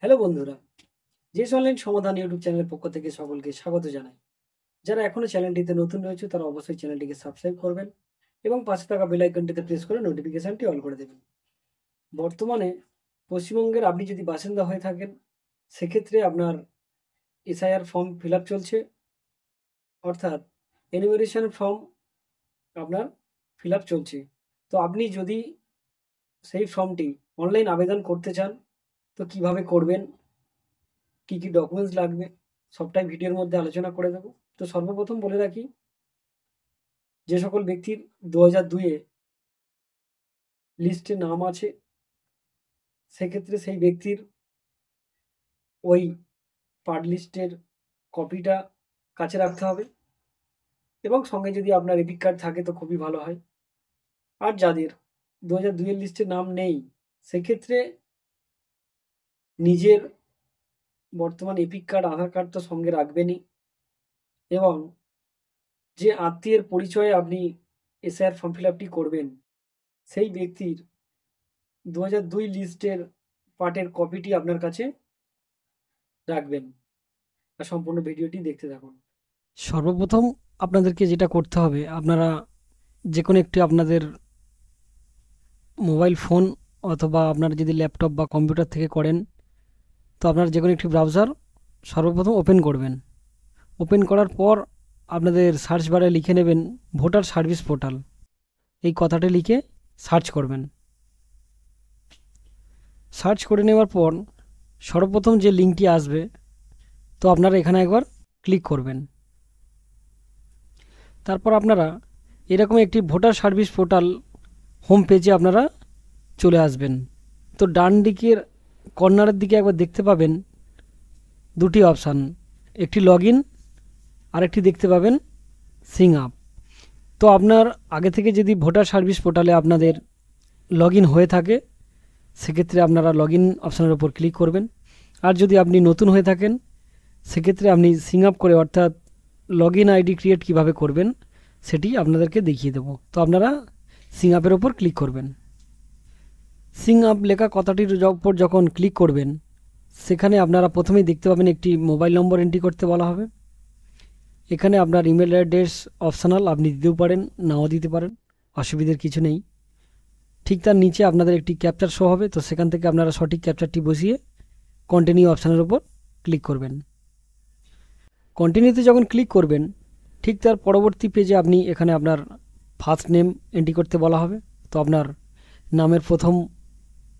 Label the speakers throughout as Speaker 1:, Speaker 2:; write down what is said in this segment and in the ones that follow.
Speaker 1: Hello বন্ধুরা, JS online সমাধান YouTube চ্যানেলের পক্ষ থেকে সকলকে স্বাগত জানাই। যারা এখনো চ্যানেলটিতে নতুন রয়েছে তারা অবশ্যই চ্যানেলটিকে সাবস্ক্রাইব করবেন এবং পাশে থাকা বেল আইকনটিতে প্রেস করে নোটিফিকেশনটি অন করে দেবেন। বর্তমানে পশ্চিমবঙ্গের আপনি যদি বাসিন্দা হয়ে থাকেন, সেক্ষেত্রে আপনার এসআইআর ফর্ম ফিল আপ চলছে, অর্থাৎ এনুমেরেশন ফর্ম আপনার ফিল আপ চলছে। তো আপনি যদি সেই ফর্মটি অনলাইন আবেদন করতে চান, তো কিভাবে করবেন, কি কি ডকুমেন্টস লাগবে, সবটাই ভিডিওর মধ্যে আলোচনা করে দেবো। তো সর্বপ্রথম বলে রাখি, যে সকল ব্যক্তির 2002-এ লিস্টে নাম আছে, সেক্ষেত্রে সেই ব্যক্তির ওই পার্ট লিস্টের কপিটা কাছে রাখতে হবে এবং সঙ্গে যদি আপনার এপিক কার্ড থাকে তো খুবই ভালো হয়। আর যাদের 2002-এর লিস্টে নাম নেই, সেক্ষেত্রে নিজের বর্তমান এপিক কার্ড, আধার কার্ড তো সঙ্গে রাখবেনই এবং যে আত্মীয়ের পরিচয়ে আপনি এসআইআর ফর্ম ফিল আপটি করবেন, সেই ব্যক্তির 2002 লিস্টের পার্টের কপিটি আপনার কাছে রাখবেন। আর সম্পূর্ণ ভিডিওটি দেখতে থাকুন। সর্বপ্রথম আপনাদেরকে যেটা করতে হবে, আপনারা যে কোনো একটি আপনাদের মোবাইল ফোন অথবা আপনার যদি ল্যাপটপ বা কম্পিউটার থেকে করেন, তো আপনার যে কোনো একটি ব্রাউজার সর্বপ্রথম ওপেন করবেন। ওপেন করার পর আপনাদের সার্চ বারে লিখে নেবেন ভোটার সার্ভিস পোর্টাল, এই কথাটি লিখে সার্চ করবেন। সার্চ করে নেওয়ার পর সর্বপ্রথম যে লিঙ্কটি আসবে, তো আপনারা এখানে একবার ক্লিক করবেন। তারপর আপনারা এরকম একটি ভোটার সার্ভিস পোর্টাল হোম পেজে আপনারা চলে আসবেন। তো ডান দিকের কর্নারের দিকে একবার দেখতে পাবেন দুটি অপশান, একটি লগ ইন আর একটি দেখতে পাবেন সিং আপ। তো আপনার আগে থেকে যদি ভোটার সার্ভিস পোর্টালে আপনাদের লগ ইন হয়ে থাকে, সেক্ষেত্রে আপনারা লগ ইন অপশানের উপর ক্লিক করবেন। আর যদি আপনি নতুন হয়ে থাকেন, সেক্ষেত্রে আপনি সিং আপ করে, অর্থাৎ লগ ইন আইডি ক্রিয়েট কীভাবে করবেন সেটি আপনাদেরকে দেখিয়ে দেব। তো আপনারা সিং আপের ওপর ক্লিক করবেন। সিং আপ লেখা কথাটির উপর যখন ক্লিক করবেন, সেখানে আপনারা প্রথমেই দেখতে পাবেন একটি মোবাইল নম্বর এন্ট্রি করতে বলা হবে। এখানে আপনার ইমেল অ্যাড্রেস অপশনাল, আপনি দিতেও পারেন, নাও দিতে পারেন, অসুবিধার কিছু নেই। ঠিক তার নিচে আপনাদের একটি ক্যাপচার শো হবে, তো সেখান থেকে আপনারা সঠিক ক্যাপচারটি বসিয়ে কন্টিনিউ অপশানের ওপর ক্লিক করবেন। কন্টিনিউতে যখন ক্লিক করবেন, ঠিক তার পরবর্তী পেজে আপনি এখানে আপনার ফার্স্ট নেম এন্ট্রি করতে বলা হবে। তো আপনার নামের প্রথম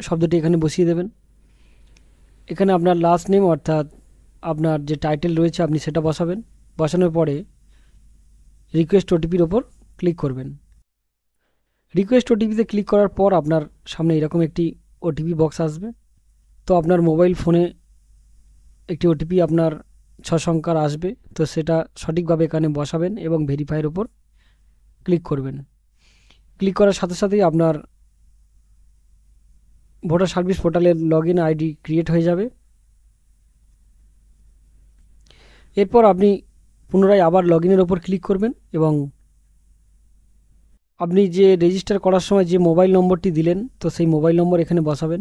Speaker 1: শব্দটি এখানে বসিয়ে দেবেন। এখানে আপনার লাস্ট নেম, অর্থাৎ আপনার যে টাইটেল রয়েছে আপনি সেটা বসাবেন। বসানোর পরে রিকোয়েস্ট ওটিপির ওপর ক্লিক করবেন। রিকোয়েস্ট ওটিপিতে ক্লিক করার পর আপনার সামনে এরকম একটি ওটিপি বক্স আসবে। তো আপনার মোবাইল ফোনে একটি ওটিপি আপনার 6 সংখ্যার আসবে, তো সেটা সঠিকভাবে এখানে বসাবেন এবং ভেরিফাইয়ের ওপর ক্লিক করবেন। ক্লিক করার সাথে সাথেই আপনার ভোটার সার্ভিস পোর্টালের লগ ইন আইডি ক্রিয়েট হয়ে যাবে। এরপর আপনি পুনরায় আবার লগ ইনের ওপর ক্লিক করবেন এবং আপনি যে রেজিস্টার করার সময় যে মোবাইল নম্বরটি দিলেন, তো সেই মোবাইল নম্বর এখানে বসাবেন।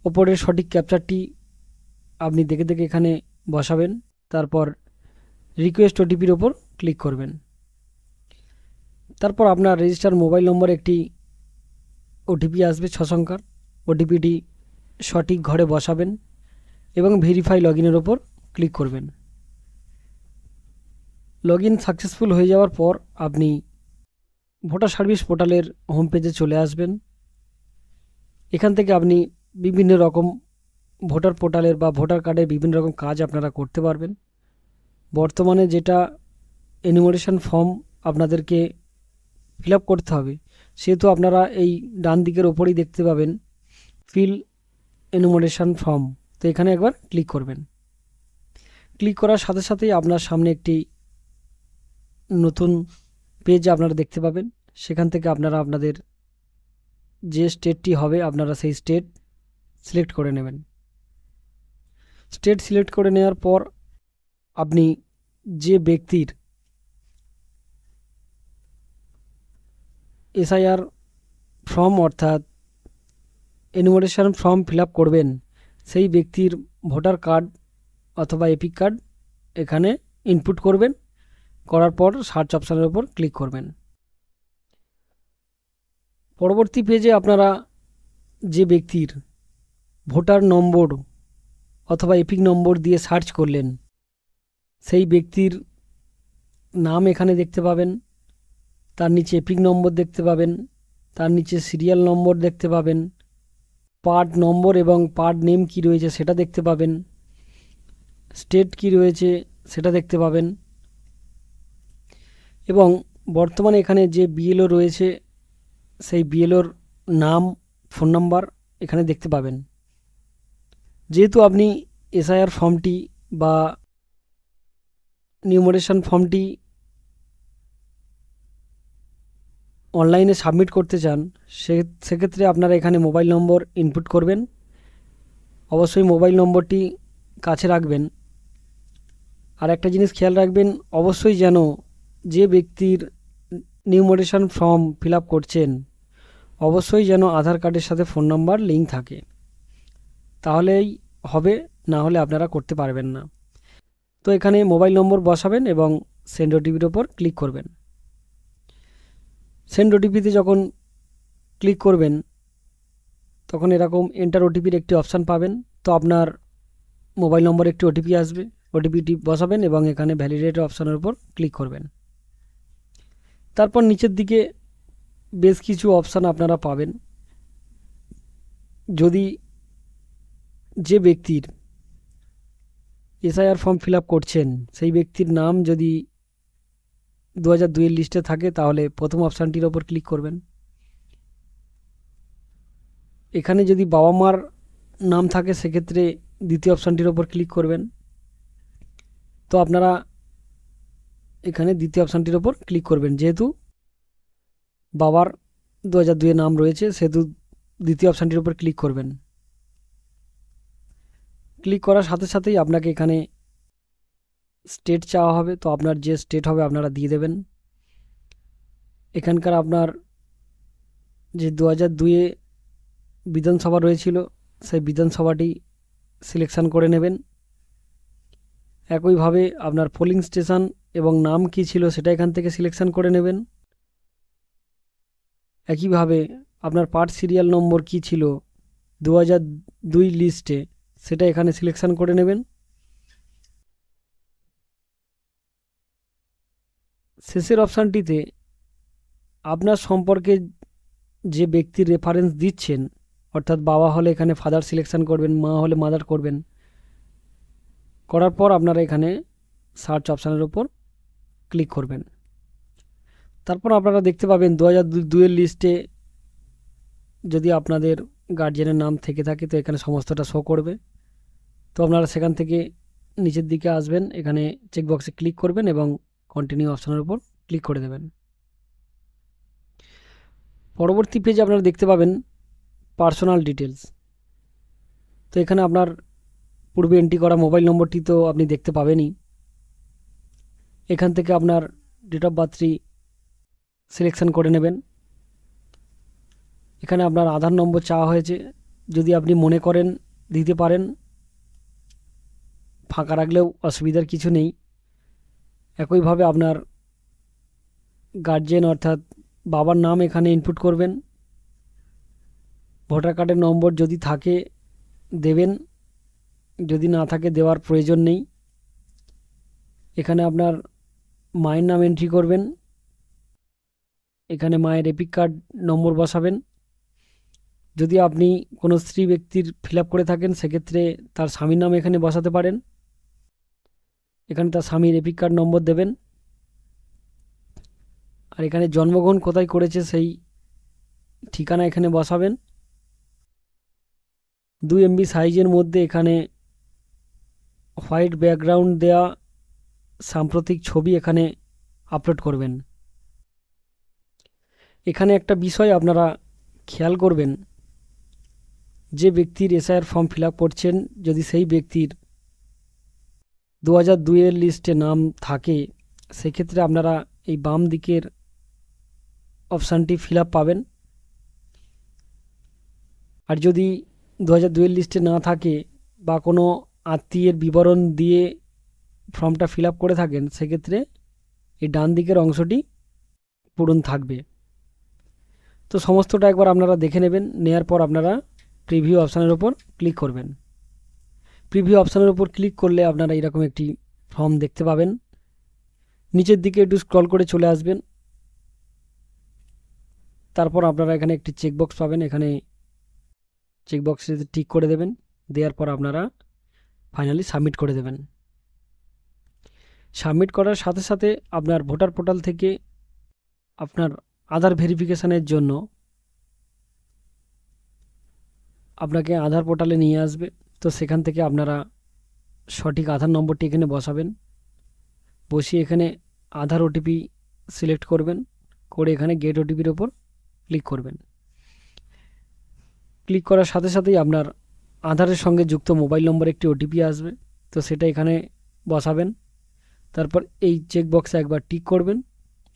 Speaker 1: ওপরের সঠিক ক্যাপচারটি আপনি দেখে দেখে এখানে বসাবেন। তারপর রিকোয়েস্ট ওটিপির ওপর ক্লিক করবেন। তারপর আপনার রেজিস্টার মোবাইল নম্বরে একটি ওটিপি আসবে 6 সংখ্যার। ওটিপিটি সঠিক ঘরে বসাবেন এবং ভেরিফাই লগ ইনের ওপর ক্লিক করবেন। লগ ইন সাকসেসফুল হয়ে যাওয়ার পর আপনি ভোটার সার্ভিস পোর্টালের হোম পেজে চলে আসবেন। এখান থেকে আপনি বিভিন্ন রকম ভোটার পোর্টালের বা ভোটার কার্ডের বিভিন্ন রকম কাজ আপনারা করতে পারবেন। বর্তমানে যেটা এনুমারেশন ফর্ম আপনাদেরকে ফিল আপ করতে হবে, সেহেতু আপনারা এই ডান দিকের ওপরেই দেখতে পাবেন ফিল এনুমারেশন ফর্ম। তো এখানে একবার ক্লিক করবেন। ক্লিক করার সাথে সাথেই আপনার সামনে একটি নতুন পেজ আপনারা দেখতে পাবেন। সেখান থেকে আপনারা আপনাদের যে স্টেটটি হবে, আপনারা সেই স্টেট সিলেক্ট করে নেবেন। স্টেট সিলেক্ট করে নেওয়ার পর আপনি যে ব্যক্তির এসআইআর ফর্ম অর্থাৎ এনুমারেশন ফর্ম ফিল আপ করবেন, সেই ব্যক্তির ভোটার কার্ড অথবা এপিক কার্ড এখানে ইনপুট করবেন। করার পর সার্চ অপশানের উপর ক্লিক করবেন। পরবর্তী পেজে আপনারা যে ব্যক্তির ভোটার নম্বর অথবা এপিক নম্বর দিয়ে সার্চ করলেন সেই ব্যক্তির নাম এখানে দেখতে পাবেন, তার নিচে এপিক নম্বর দেখতে পাবেন, তার নিচে সিরিয়াল নম্বর দেখতে পাবেন, পার্ট নম্বর এবং পার্ট নেম কি রয়েছে সেটা দেখতে পাবেন, স্টেট কি রয়েছে সেটা দেখতে পাবেন এবং বর্তমানে এখানে যে বিএলও রয়েছে সেই বিএলওর নাম, ফোন নাম্বার এখানে দেখতে পাবেন। যেহেতু আপনি এসআইআর ফর্মটি বা নিউমারেশন ফর্মটি অনলাইনে সাবমিট করতে চান সেক্ষেত্রে আপনারা এখানে মোবাইল নম্বর ইনপুট করবেন। অবশ্যই মোবাইল নম্বরটি কাছে রাখবেন। আর একটা জিনিস খেয়াল রাখবেন, অবশ্যই যেন যে ব্যক্তির নিউমারেশন ফর্ম ফিল আপ করছেন অবশ্যই যেন আধার কার্ডের সাথে ফোন নাম্বার লিঙ্ক থাকে, তাহলেই হবে, না হলে আপনারা করতে পারবেন না। তো এখানে মোবাইল নম্বর বসাবেন এবং সেন্ড ওটিপির ওপর ক্লিক করবেন। সেন্ড ওটিপিতে যখন ক্লিক করবেন তখন এরকম এন্টার ওটিপির একটি অপশান পাবেন। তো আপনার মোবাইল নম্বরে একটি ওটিপি আসবে, ওটিপিটি বসাবেন এবং এখানে ভ্যালিডেট অপশানের উপর ক্লিক করবেন। তারপর নিচের দিকে বেশ কিছু অপশান আপনারা পাবেন। যদি যে ব্যক্তির এসআইআর ফর্ম ফিল আপ করছেন সেই ব্যক্তির নাম যদি 2002-এর লিস্টে থাকে তাহলে প্রথম অপশানটির ওপর ক্লিক করবেন। এখানে যদি বাবা মার নাম থাকে সেক্ষেত্রে দ্বিতীয় অপশানটির ওপর ক্লিক করবেন। তো আপনারা এখানে দ্বিতীয় অপশানটির ওপর ক্লিক করবেন। যেহেতু বাবার 2002-এ নাম রয়েছে সেহেতু দ্বিতীয় অপশানটির ওপর ক্লিক করবেন। ক্লিক করার সাথে সাথেই আপনাকে এখানে স্টেট চাওয়া হবে। তো আপনার যে স্টেট হবে আপনারা দিয়ে দেবেন। এখানকার আপনার যে 2002-এ বিধানসভা রয়েছিল সেই বিধানসভাটি সিলেকশান করে নেবেন। একইভাবে আপনার পোলিং স্টেশন এবং নাম কি ছিল সেটা এখান থেকে সিলেকশান করে নেবেন। একইভাবে আপনার পার্ট সিরিয়াল নম্বর কি ছিল 2002 লিস্টে সেটা এখানে সিলেকশান করে নেবেন। শেষের অপশানটিতে আপনার সম্পর্কে যে ব্যক্তির রেফারেন্স দিচ্ছেন, অর্থাৎ বাবা হলে এখানে ফাদার সিলেকশান করবেন, মা হলে মাদার করবেন। করার পর আপনারা এখানে সার্চ অপশানের উপর ক্লিক করবেন। তারপর আপনারা দেখতে পাবেন 2002-এর লিস্টে যদি আপনাদের গার্জিয়ানের নাম থেকে থাকে তো এখানে সমস্তটা শো করবে। তো আপনারা সেখান থেকে নিচের দিকে আসবেন, এখানে চেকবক্সে ক্লিক করবেন এবং কন্টিনিউ অপশানের উপর ক্লিক করে দেবেন। পরবর্তী পেজে আপনারা দেখতে পাবেন পার্সোনাল ডিটেলস। তো এখানে আপনার পূর্বে এন্ট্রি করা মোবাইল নম্বরটি তো আপনি দেখতে পাবেনই। এখান থেকে আপনার ডেট অফ বার্থটি সিলেকশন করে নেবেন। এখানে আপনার আধার নম্বর চাওয়া হয়েছে, যদি আপনি মনে করেন দিতে পারেন, ফাঁকা রাখলেও অসুবিধার কিছু নেই। একইভাবে আপনার গার্জিয়ান অর্থাৎ বাবার নাম এখানে ইনপুট করবেন। ভোটার কার্ডের নম্বর যদি থাকে দেবেন, যদি না থাকে দেওয়ার প্রয়োজন নেই। এখানে আপনার মায়ের নাম এন্ট্রি করবেন, এখানে মায়ের এপিক কার্ড নম্বর বসাবেন। যদি আপনি কোনো স্ত্রী ব্যক্তির ফিল আপ করে থাকেন সেক্ষেত্রে তার স্বামীর নাম এখানে বসাতে পারেন। এখানে তার স্বামীর এপিক কার্ড নম্বর দেবেন। আর এখানে জন্মগ্রহণ কোথায় করেছে সেই ঠিকানা এখানে বসাবেন। 2 MB সাইজের মধ্যে এখানে হোয়াইট ব্যাকগ্রাউন্ড দেয়া সাম্প্রতিক ছবি এখানে আপলোড করবেন। এখানে একটা বিষয় আপনারা খেয়াল করবেন, যে ব্যক্তির এসআইআর ফর্ম ফিল আপ করছেন যদি সেই ব্যক্তির 2002-এর লিস্টে নাম থাকে সেক্ষেত্রে আপনারা এই বাম দিকের অপশানটি ফিল আপ পাবেন। আর যদি 2002-এর লিস্টে না থাকে বা কোনো আত্মীয়ের বিবরণ দিয়ে ফর্মটা ফিল আপ করে থাকেন, সেক্ষেত্রে এই ডান দিকের অংশটি পূরণ থাকবে। তো সমস্তটা একবার আপনারা দেখে নেবেন। নেয়ার পর আপনারা প্রিভিউ অপশানের ওপর ক্লিক করবেন। প্রিভিউ অপশানের ওপর ক্লিক করলে আপনারা এরকম একটি ফর্ম দেখতে পাবেন। নিচের দিকে একটু স্ক্রল করে চলে আসবেন। তারপর আপনারা এখানে একটি চেকবক্স পাবেন, এখানে চেকবক্সে টিক করে দেবেন। দেওয়ার পর আপনারা ফাইনালি সাবমিট করে দেবেন। সাবমিট করার সাথে সাথে আপনার ভোটার পোর্টাল থেকে আপনার আধার ভেরিফিকেশানের জন্য আপনাকে আধার পোর্টালে নিয়ে আসবে। তো সেখান থেকে আপনারা সঠিক আধার নম্বরটি এখানে বসাবেন। বসিয়ে এখানে আধার ওটিপি সিলেক্ট করবেন, করে এখানে গেট ওটিপির ওপর ক্লিক করবেন। ক্লিক করার সাথে সাথেই আপনার আধারের সঙ্গে যুক্ত মোবাইল নম্বরে একটি ওটিপি আসবে। তো সেটা এখানে বসাবেন। তারপর এই চেকবক্সে একবার টিক করবেন,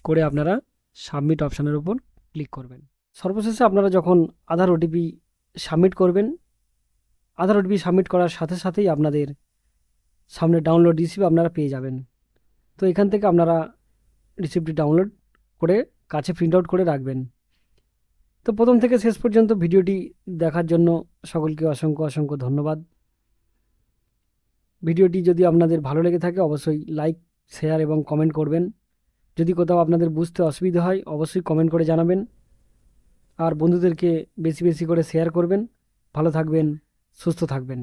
Speaker 1: করে আপনারা সাবমিট অপশানের উপর ক্লিক করবেন। সর্বশেষে আপনারা যখন আধার ওটিপি সাবমিট করবেন, আধার ওটিপি সাবমিট করার সাথে সাথেই আপনাদের সামনে ডাউনলোড রিসিপ্ট আপনারা পেয়ে যাবেন। তো এখান থেকে আপনারা রিসিপ্টটি ডাউনলোড করে কাছে প্রিন্ট আউট করে রাখবেন। তো প্রথম থেকে শেষ পর্যন্ত ভিডিওটি দেখার জন্য সকলকে অসংখ্য অসংখ্য ধন্যবাদ। ভিডিওটি যদি আপনাদের ভালো লেগে থাকে অবশ্যই লাইক, শেয়ার এবং কমেন্ট করবেন। যদি কোথাও আপনাদের বুঝতে অসুবিধা হয় অবশ্যই কমেন্ট করে জানাবেন। আর বন্ধুদেরকে বেশি বেশি করে শেয়ার করবেন। ভালো থাকবেন, সুস্থ থাকবেন।